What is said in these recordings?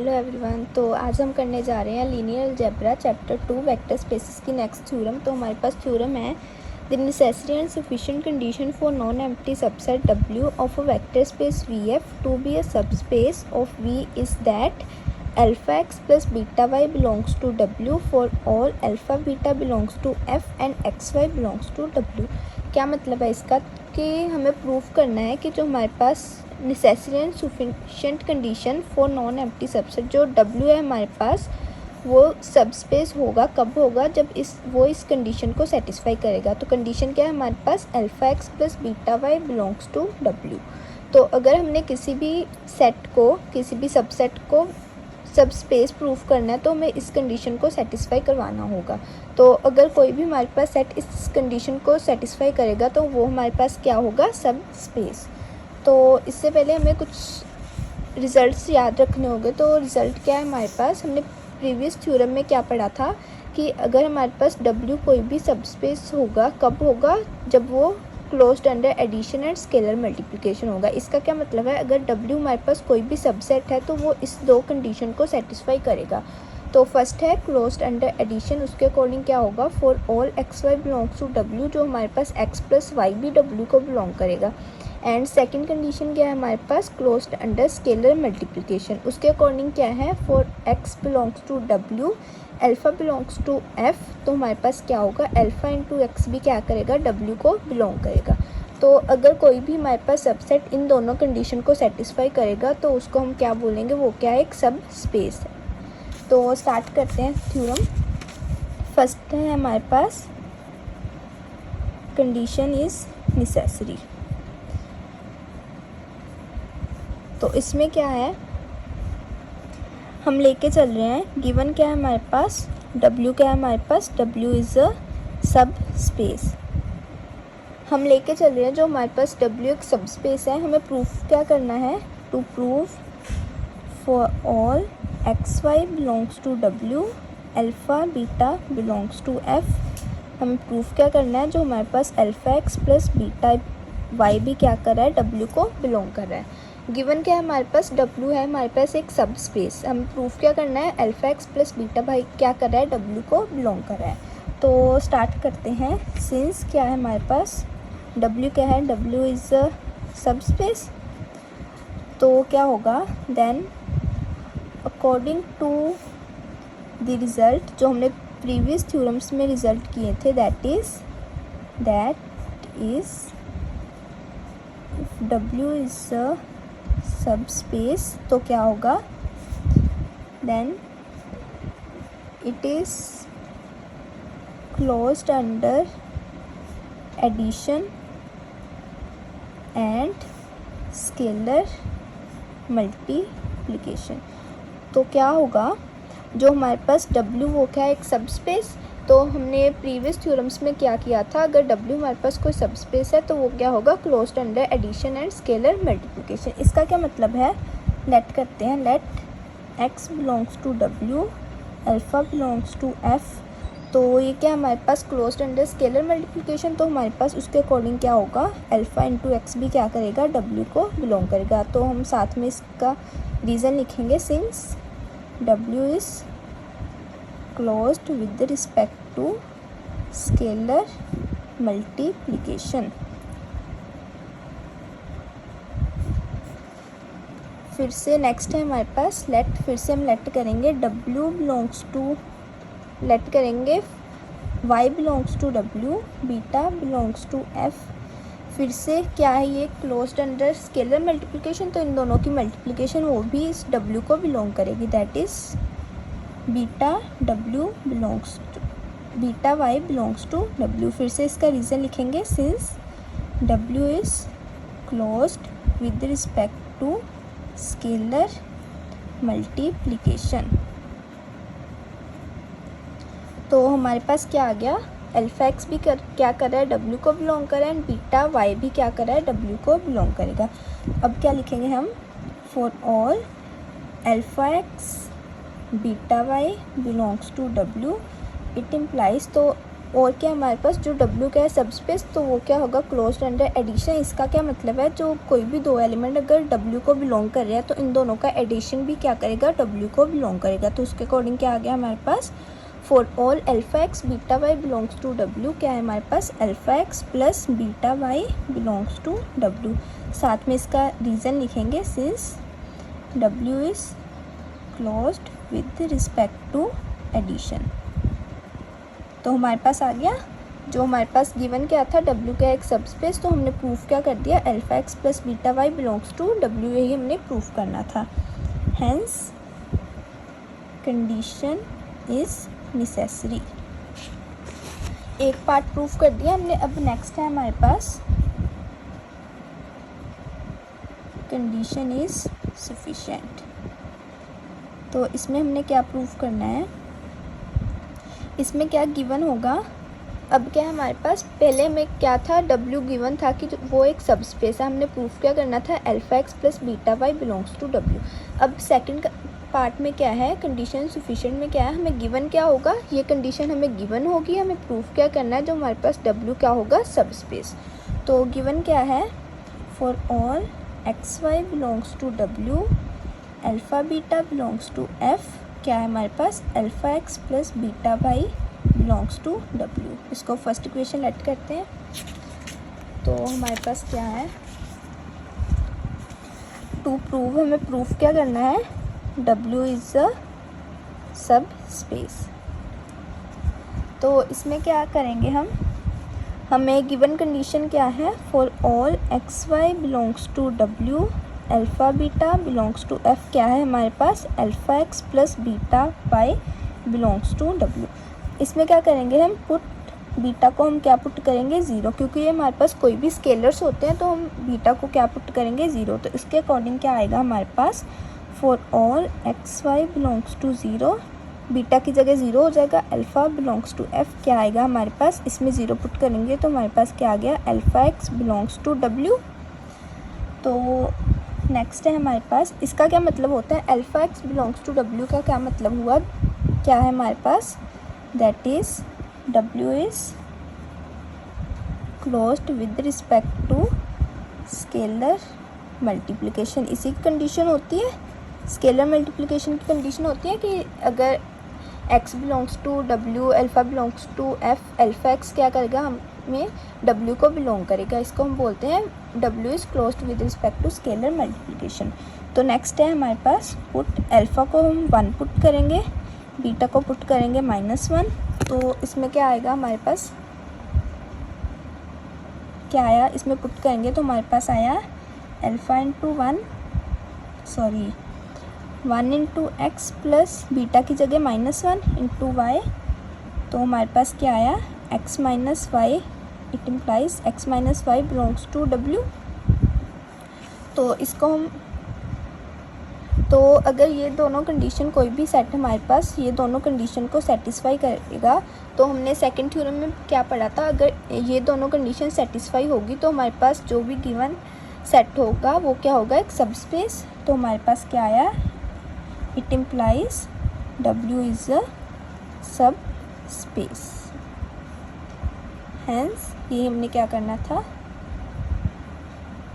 Hello everyone. तो आज हम करने जा रहे हैं linear algebra chapter 2 vector spaces की नेक्स्ट थ्योरम। तो हमारे पास थ्योरम है the necessary and sufficient condition for non empty subset W of a vector space VF to be a subspace of V is that alpha x plus beta y belongs to W for all alpha beta belongs to F and XY belongs to W। क्या मतलब है इसका कि हमें proof करना है कि जो हमारे पास necessary and sufficient condition for non empty subset जो W है हमारे पास वो सबस्पेस होगा। कब होगा? जब वो इस कंडीशन को सेटिस्फाई करेगा। तो कंडीशन क्या है हमारे पास? Alpha x plus beta y belongs to W। तो अगर हमने किसी भी सेट को, किसी भी सबसेट को सबस्पेस प्रूफ करना है तो हमें इस कंडीशन को सेटिस्फाई करवाना होगा। तो अगर कोई भी हमारे पास सेट इस कंडीशन को सेटिस्फाई करेगा तो वो हमारे पास क्या होगा? सब स्पेस। तो इससे पहले हमें कुछ रिज़ल्ट्स याद रखने होंगे। तो रिज़ल्ट क्या है हमारे पास? हमने प्रीवियस थ्योरम में क्या पढ़ा था कि अगर हमारे पास W कोई भी सबस्पेस होगा, कब होगा? जब वो closed under addition and scalar multiplication होगा। इसका क्या मतलब है? अगर W हमारे पास कोई भी सबसेट है तो वो इस दो कंडीशन को सेटिस्फाई करेगा। तो फर्स्ट है क्लोज्ड अंडर एडिशन, उसके अकॉर्डिंग क्या होगा? For all XY belongs to W, जो हमारे पास X प्लस वाई भी W को बिलोंग करेगा। एंड सेकंड कंडीशन क्या है हमारे पास? क्लोज्ड अंडर स्केलर मल्टीप्लिकेशन, उसके अकॉर्डिंग क्या है? For x belongs to W alpha belongs to F, तो हमारे पास क्या होगा? अल्फ़ा इंटू एक्स भी क्या करेगा? W को बिलोंग करेगा। तो अगर कोई भी हमारे पास सबसेट इन दोनों कंडीशन को सेटिस्फाई करेगा तो उसको हम क्या बोलेंगे? वो क्या है? एक सब स्पेस है। तो स्टार्ट करते हैं थ्योरम। फर्स्ट है हमारे पास कंडीशन इज़ नेसेसरी। तो इसमें क्या है, हम लेके चल रहे हैं गिवन क्या है हमारे पास? W क्या है हमारे पास? W is a sub space. हम लेके चल रहे हैं जो हमारे पास W एक सब स्पेस है। हमें प्रूफ क्या करना है? To prove for all XY belongs to W alpha beta belongs to F। हमें प्रूफ क्या करना है? जो हमारे पास alpha x plus beta y भी क्या कर रहा है? W को बिलोंग कर रहा है। गिवन क्या है हमारे पास? W है हमारे पास एक सब स्पेस। हमें प्रूफ क्या करना है? अल्फ़ा x प्लस बीटा भाई क्या कर रहा है? W को बिलोंग कर रहा है। तो स्टार्ट करते हैं। सिंस क्या है हमारे पास? W क्या है? W is a sub space. तो क्या होगा? Then according to the result जो हमने प्रीवियस थ्योरम्स में रिज़ल्ट किए थे, that is W is a sub space, तो क्या होगा? Then it is closed under addition and scalar multiplication. तो क्या होगा? जो हमारे पास W वो क्या है? एक सब स्पेस। तो हमने प्रीवियस थ्योरम्स में क्या किया था? अगर W हमारे पास कोई सब स्पेस है तो वो क्या होगा? Closed under addition and scalar multiplication. इसका क्या मतलब है? लेट करते हैं। Let x belongs to W alpha belongs to F। तो ये क्या हमारे पास? Closed under scalar multiplication. तो हमारे पास उसके अकॉर्डिंग क्या होगा? अल्फ़ा इंटू एक्स भी क्या करेगा? W को बिलोंग करेगा। तो हम साथ में इसका रीज़न लिखेंगे। Since W is closed with respect to scalar multiplication. फिर से नेक्स्ट है हमारे पास लेट। फिर से हम लेट करेंगे W बिलोंग्स टू, लेट करेंगे y belongs to W beta belongs to F। फिर से क्या है? ये क्लोज्ड अंडर स्केलर मल्टीप्लिकेशन, तो इन दोनों की मल्टीप्लिकेशन वो भी इस W को बिलोंग करेगी। That is beta W belongs to beta y belongs to W। फिर से इसका रीज़न लिखेंगे। Since W is closed with respect to scalar multiplication. तो हमारे पास क्या आ गया? अल्फ़ा एक्स भी क्या कर रहा है? W को बिलोंग कर रहा है। एंड बीटा y भी क्या कर रहा है? W को बिलोंग करेगा। अब क्या लिखेंगे हम? For all alpha x beta y belongs to W it implies. तो और क्या हमारे पास जो W क्या है सब स्पेस, तो वो क्या होगा क्लोज्ड अंडर एडिशन। इसका क्या मतलब है, जो कोई भी दो एलिमेंट अगर W को बिलोंग कर रहे हैं तो इन दोनों का एडिशन भी क्या करेगा, W को बिलोंग करेगा। तो उसके अकॉर्डिंग क्या आ गया हमारे पास, for all alpha x beta y belongs to W, क्या है हमारे पास alpha x plus beta y belongs to W। साथ में इसका रीज़न लिखेंगे, since W is closed with respect to addition. तो हमारे पास आ गया, जो हमारे पास गिवन क्या था, W का एक सब स्पेस, तो हमने प्रूफ क्या कर दिया, alpha x plus beta y belongs to W, यही हमने प्रूफ करना था। Hence condition is necessary. एक पार्ट प्रूफ कर दिया हमने। अब नेक्स्ट है हमारे पास कंडीशन इज़ सफिशिएंट। तो इसमें हमने क्या प्रूफ करना है, इसमें क्या गिवन होगा। अब क्या हमारे पास, पहले में क्या था, W गिवन था कि वो एक सब स्पेस है, हमने प्रूफ क्या करना था, alpha x plus beta y belongs to W। अब सेकंड पार्ट में क्या है, कंडीशन सफिशिएंट में क्या है, हमें गिवन क्या होगा, ये कंडीशन हमें गिवन होगी, हमें प्रूफ क्या करना है, जो हमारे पास W क्या होगा सब स्पेस। तो गिवन क्या है, for all x y belongs to W alpha beta belongs to F, क्या है हमारे पास alpha x plus beta y belongs to W। इसको फर्स्ट इक्वेशन लेट करते हैं। तो हमारे पास क्या है, टू प्रूव, हमें प्रूफ क्या करना है, W is a sub space. तो इसमें क्या करेंगे हम, हमें गिवन कंडीशन क्या है, for all x y belongs to W alpha beta belongs to F, क्या है हमारे पास alpha x plus beta y belongs to W। इसमें क्या करेंगे हम, पुट बीटा को हम क्या पुट करेंगे 0, क्योंकि ये हमारे पास कोई भी स्केलर्स होते हैं तो हम बीटा को क्या पुट करेंगे 0। तो इसके अकॉर्डिंग क्या आएगा हमारे पास, for all x y belongs to 0, beta की जगह 0 हो जाएगा, अल्फ़ा बिलोंग्स टू F, क्या आएगा हमारे पास, इसमें 0 पुट करेंगे तो हमारे पास क्या आ गया, alpha x belongs to W। तो नेक्स्ट है हमारे पास, इसका क्या मतलब होता है, alpha x belongs to W का क्या मतलब हुआ, क्या है हमारे पास, that is W is closed with respect to scalar multiplication. इसी की कंडीशन होती है, स्केलर मल्टीप्लिकेशन की कंडीशन होती है कि अगर x belongs to W alpha belongs to F, alpha x क्या करेगा, हमें W को बिलोंग करेगा, इसको हम बोलते हैं W is closed with respect to scalar multiplication. तो नेक्स्ट है हमारे पास पुट, अल्फ़ा को हम 1 पुट करेंगे, बीटा को पुट करेंगे -1। तो इसमें क्या आएगा हमारे पास, क्या आया, इसमें पुट करेंगे तो हमारे पास आया alpha into 1 into x plus beta की जगह -1 इंटू वाई। तो हमारे पास क्या आया, x minus y, it implies x minus y belongs to W। तो इसको हम, तो अगर ये दोनों कंडीशन कोई भी सेट हमारे पास ये दोनों कंडीशन को सेटिस्फाई करेगा, तो हमने सेकंड थ्योरम में क्या पढ़ा था, अगर ये दोनों कंडीशन सेटिस्फाई होगी तो हमारे पास जो भी गिवन सेट होगा वो क्या होगा, एक सब स्पेस। तो हमारे पास क्या आया, it implies W is a sub space. Hence ये हमने क्या करना था,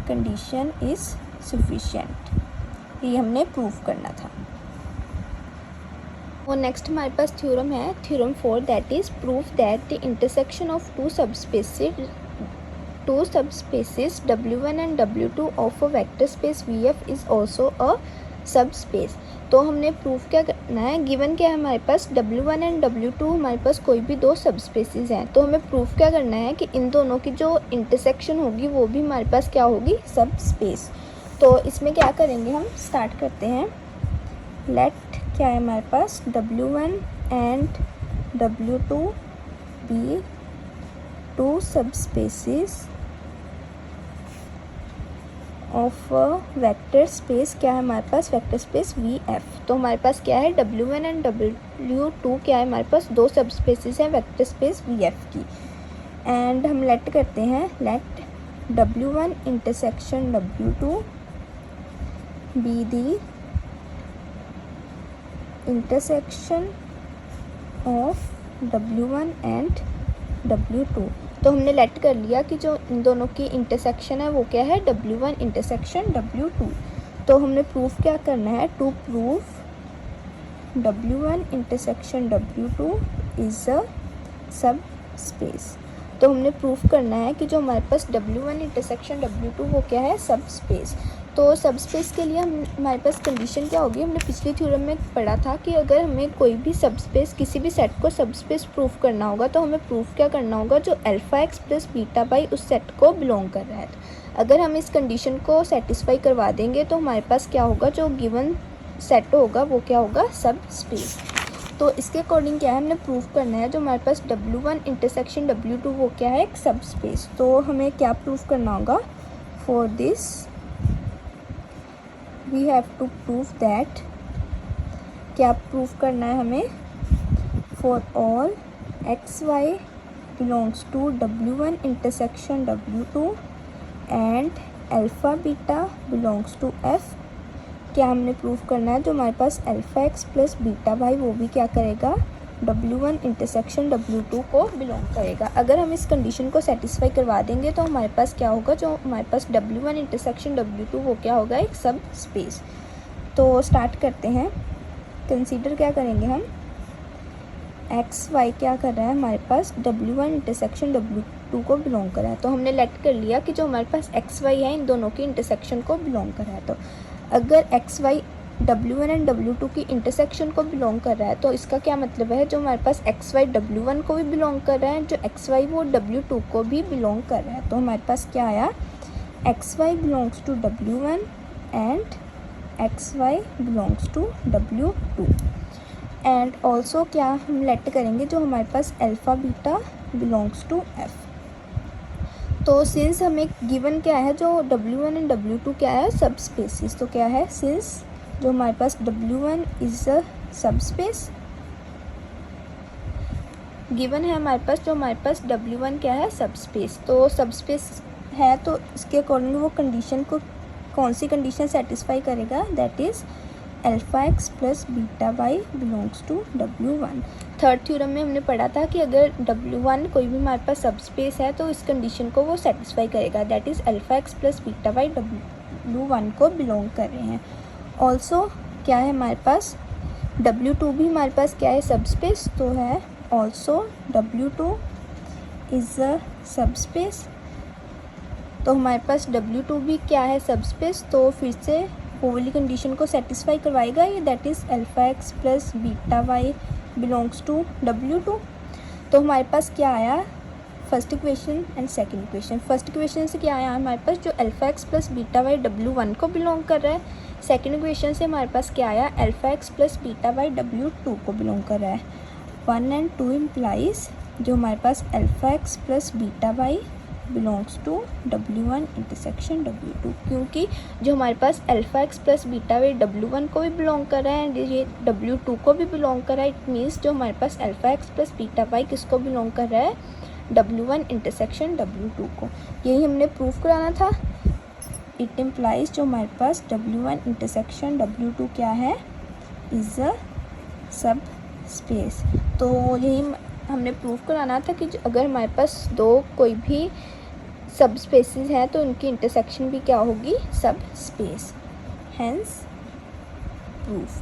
कंडीशन इज़ सफिशिएंट, ये हमने प्रूव करना था। और नेक्स्ट हमारे पास थ्योरम है, theorem 4, that is proof that the intersection of two subspaces W1 and W2 of a vector space VF is also a subspace। तो हमने प्रूफ क्या करना है, गिवन क्या है हमारे पास, W1 एंड W2 हमारे पास कोई भी दो सब स्पेसिस हैं, तो हमें प्रूफ क्या करना है कि इन दोनों की जो इंटरसेक्शन होगी वो भी हमारे पास क्या होगी, सब स्पेस। तो इसमें क्या करेंगे, हम स्टार्ट करते हैं। लेट क्या है हमारे पास, W1 and W2 be two sub spaces of vector space, क्या है हमारे पास, वेक्टर स्पेस VF। तो हमारे पास क्या है, W1 एंड W2 क्या है हमारे पास, दो सब स्पेसिस हैं वेक्टर स्पेस VF की। एंड हम लेट करते हैं, let W1 intersection W2 be the intersection of W1 and W2। तो हमने लेट कर लिया कि जो इन दोनों की इंटरसेक्शन है वो क्या है, W1 इंटरसेक्शन W2। तो हमने प्रूफ क्या करना है, to prove W1 intersection W2 is a sub space. तो हमने प्रूफ करना है कि जो हमारे पास W1 इंटरसेक्शन W2 वो क्या है, सब स्पेस। तो सब स्पेस के लिए हमारे पास कंडीशन क्या होगी, हमने पिछले थ्योरम में पढ़ा था कि अगर हमें कोई भी सब स्पेस, किसी भी सेट को सब स्पेस प्रूफ करना होगा तो हमें प्रूफ क्या करना होगा, जो alpha x plus beta by उस सेट को बिलोंग कर रहा है। अगर हम इस कंडीशन को सेटिस्फाई करवा देंगे तो हमारे पास क्या होगा, जो गिवन सेट होगा वो क्या होगा, सब स्पेस। तो इसके अकॉर्डिंग क्या है, हमने प्रूफ करना है जो हमारे पास W1 इंटरसेक्शन W2 वो क्या है, एक सब स्पेस। तो हमें क्या प्रूफ करना होगा, for this we have to prove that, क्या प्रूफ करना है हमें, for all x y belongs to W1 intersection W2 and alpha beta belongs to F। क्या हमने प्रूफ करना है, जो हमारे पास alpha x plus beta y वो भी क्या करेगा, W1 इंटरसेक्शन W2 को बिलोंग करेगा। अगर हम इस कंडीशन को सेटिस्फाई करवा देंगे तो हमारे पास क्या होगा, जो हमारे पास W1 इंटरसेक्शन W2 वो क्या होगा, एक सब स्पेस। तो स्टार्ट करते हैं। कंसीडर क्या करेंगे हम, एक्स वाई क्या कर रहा है, हमारे पास W1 इंटरसेक्शन W2 को बिलोंग कर रहा है। तो हमने लेट कर लिया कि जो हमारे पास एक्स वाई है इन दोनों की इंटरसेक्शन को बिलोंग कर रहा है। तो अगर x Y W1 and W2 की इंटरसेक्शन को बिलोंग कर रहा है तो इसका क्या मतलब है, जो हमारे पास एक्स वाई W1 को भी बिलोंग कर रहा है, जो एक्स वाई वो W2 को भी बिलोंग कर रहा है। तो हमारे पास क्या आया, x y belongs to W1 and x y belongs to W2। And also क्या हम लेट करेंगे, जो हमारे पास alpha beta belongs to F। तो सिंस हमें गिवन क्या है, जो W1 एंड W2 क्या है, सब स्पेसिस। तो क्या है, सिंस जो हमारे पास W1 is a sub space, given है हमारे पास, जो हमारे पास W1 क्या है, सब स्पेस। तो सब स्पेस है तो इसके अकॉर्डिंग वो कंडीशन को, कौन सी कंडीशन सेटिस्फाई करेगा, that is alpha x plus beta y belongs to W1। Third theorem में हमने पढ़ा था कि अगर W1 कोई भी हमारे पास सब स्पेस है तो इस कंडीशन को वो सेटिस्फाई करेगा, that is alpha x plus beta y W1 को बिलोंग कर रहे हैं। ऑल्सो क्या है हमारे पास, W2 भी हमारे पास क्या है, सब स्पेस। तो है also W2 is a sub space. तो हमारे पास W2 भी क्या है, सब स्पेस। तो फिर से वो वाली कंडीशन को सेटिस्फाई करवाएगा ये, that is alpha x plus beta y belongs to W2। तो हमारे पास क्या आया, first equation and second equation. First equation से क्या आया हमारे पास, जो alpha x plus beta y W1 को बिलोंग कर रहा है। सेकंड इक्वेशन से हमारे पास क्या आया, alpha x plus beta y W2 को बिलोंग कर रहा है। 1 एंड 2 इम्प्लाइज जो हमारे पास alpha x plus beta y belongs to W1 intersection W2, क्योंकि जो हमारे पास alpha x plus beta y W1 को भी बिलोंग कर रहा है एंड ये W2 को भी बिलोंग कर रहा है। इट मीन्स जो हमारे पास alpha x plus beta y किसको बिलोंग कर रहा है, W1 इंटरसेक्शन W2 को। यही हमने प्रूफ कराना था। इट इम्प्लाइज जो हमारे पास W1 इंटरसेक्शन W2 क्या है, इज़ अ सब स्पेस। तो यही हमने प्रूफ कराना था कि अगर हमारे पास दो कोई भी सब स्पेसेस हैं तो उनकी इंटरसेक्शन भी क्या होगी, सब स्पेस। Hence proof.